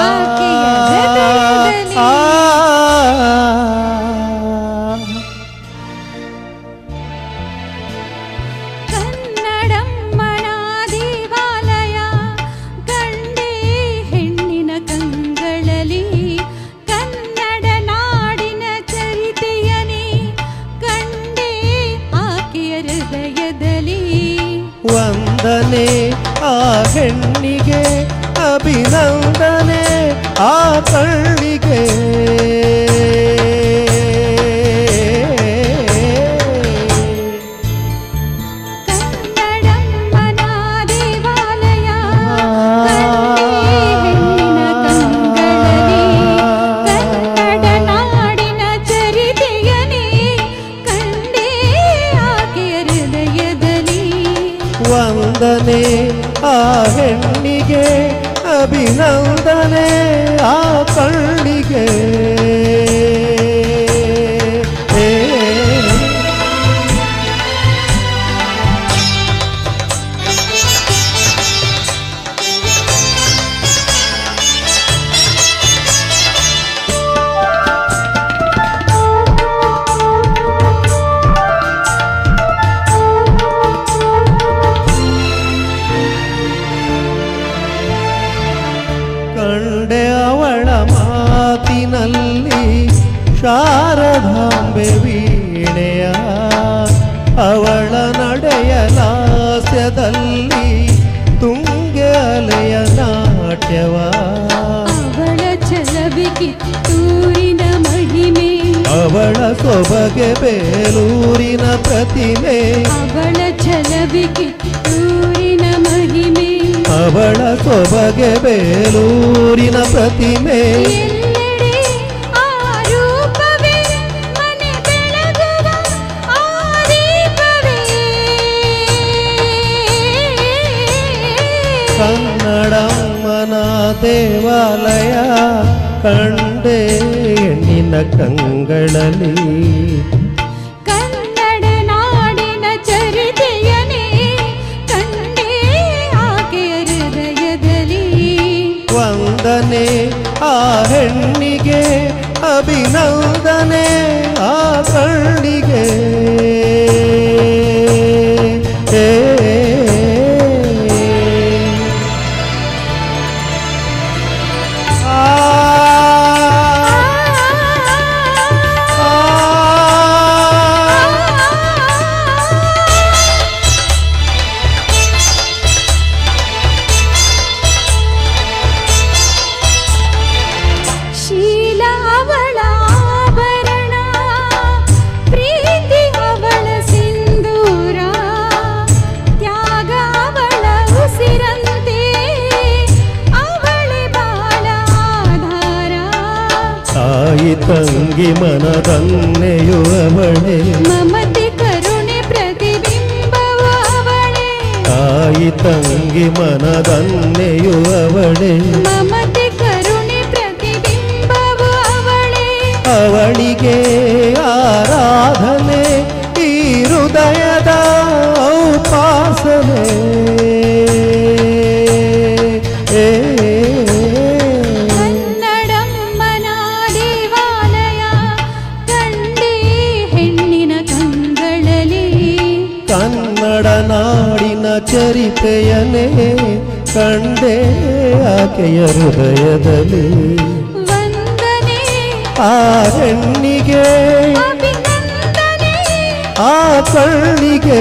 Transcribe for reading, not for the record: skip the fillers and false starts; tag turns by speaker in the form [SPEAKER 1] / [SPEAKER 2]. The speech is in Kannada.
[SPEAKER 1] ಆಕೆಯ ಹೃದಯದಲ್ಲಿ. ಕನ್ನಡಮ್ಮನ ದೇವಾಲಯ ಕಂಡೆ ಹೆಣ್ಣಿನ ಕಂಗಳಲ್ಲಿ, ಕನ್ನಡ ನಾಡಿನ ಚರಿತೆಯನೇ ಕಂಡೆ ಆಕೆಯ ಹೃದಯದಲ್ಲಿ.
[SPEAKER 2] ವಂದನೆ ಆ ಹೆಣ್ಣಿಗೆ, ಅಭಿನಂದನೆ ಆ ಕಣ್ಣಿಗೆ.
[SPEAKER 1] ಕನ್ನಡಮ್ಮನ ದೇವಾಲಯ ಕಂಡೆ ಹೆಣ್ಣಿನ ಕಂಗಳಲ್ಲಿ, ಕನ್ನಡ ನಾಡಿನ ಚರಿತೆಯನೇ ಕಂಡೆ ಆಕೆಯ ಹೃದಯದಲ್ಲಿ.
[SPEAKER 2] ವಂದನೆ ಆ ಹೆಣ್ಣಿಗೆ, ಅಭಿನಂದನೆ ಆ ಕಣ್ಣಿಗೆ. ಕಂಡೆ ಅವಳ ಮಾತಿನಲ್ಲಿ ಶಾರದಾಂಬೆ ವೀಣೆಯ, ಅವಳ ನಡೆಯ ಲಾಸ್ಯದಲ್ಲಿ ತುಂಗೆ ಅಲೆಯ ನಾಟ್ಯವ.
[SPEAKER 1] ಅವಳ ಛಲವಿ ಕಿತ್ತೂರಿನ ಮಹಿಮೆ,
[SPEAKER 2] ಅವಳ ಸೊಬಗೆ ಬೇಲೂರಿನ ಪ್ರತಿಮೆ.
[SPEAKER 1] ಅವಳ ಛಲವಿ ಕಿತ್ತೂರಿನ ಮಹಿಮೆ,
[SPEAKER 2] ಅವಳ ಸೊಬಗೆ ಬೇಲೂರಿನ ಪ್ರತಿಮೆ.
[SPEAKER 1] ಎಲ್ಲೆಡೆ ಆ ರೂಪವೇ ಮನೆ ಬೆಳಗುವ ಆ ದೀಪವೇ.
[SPEAKER 2] ಕನ್ನಡಮ್ಮನ ದೇವಾಲಯ ಕಂಡೆ ಹೆಣ್ಣಿನ ಕಂಗಳಲ್ಲಿ,
[SPEAKER 1] ಕನ್ನಡ ನಾಡಿನ ಚರಿತೆಯನೇ ಕಂಡೆ ಆಕೆಯ ಹೃದಯದಲ್ಲಿ.
[SPEAKER 2] ವಂದನೆ ಆ ಹೆಣ್ಣಿಗೆ, ಅಭಿನಂದನೆ ಆ ಕಣ್ಣಿಗೆ.
[SPEAKER 1] ಶೀಲ ಅವಳ ಆಭರಣ, ಪ್ರೀತಿ ಅವಳ ಸಿಂಧೂರ, ತ್ಯಾಗ ಅವಳ ಉಸಿರಂತೆ ಅವಳೆ ಬಾಳ ಆಧಾರ.
[SPEAKER 2] ತಾಯಿ ತಂಗಿ ಮನದನ್ನೆಯು ಅವಳೆ,
[SPEAKER 1] ಮಮತೆ ಕರುಣೆ ಪ್ರತಿಬಿಂಬವು ಅವಳೆ.
[SPEAKER 2] ತಾಯಿ ತಂಗಿ ಮನದನ್ನೆಯು ಅವಳೆ,
[SPEAKER 1] ಮಮತೆ ಕರುಣೆ ಪ್ರತಿಬಿಂಬವು ಅವಳೆ.
[SPEAKER 2] ಅವಳಿಗೆ ಆರಾಧನೆ ಈ ಹೃದಯದ ಉಪಾಸನೆ.
[SPEAKER 1] ಕನ್ನಡಮ್ಮನ ದೇವಾಲಯ ಕಂಡೆ ಹೆಣ್ಣಿನ ಕಂಗಳಲ್ಲಿ,
[SPEAKER 2] ಕನ್ನಡ ನಾಡಿನ ಚರಿತೆಯನೇ ಕಂಡೆ ಆಕೆಯ ಹೃದಯದಲ್ಲಿ.
[SPEAKER 1] ವಂದನೆ
[SPEAKER 2] ಆ ಹೆಣ್ಣಿಗೆ,
[SPEAKER 1] ಅಭಿನಂದನೆ
[SPEAKER 2] ಆ ಕಣ್ಣಿಗೆ.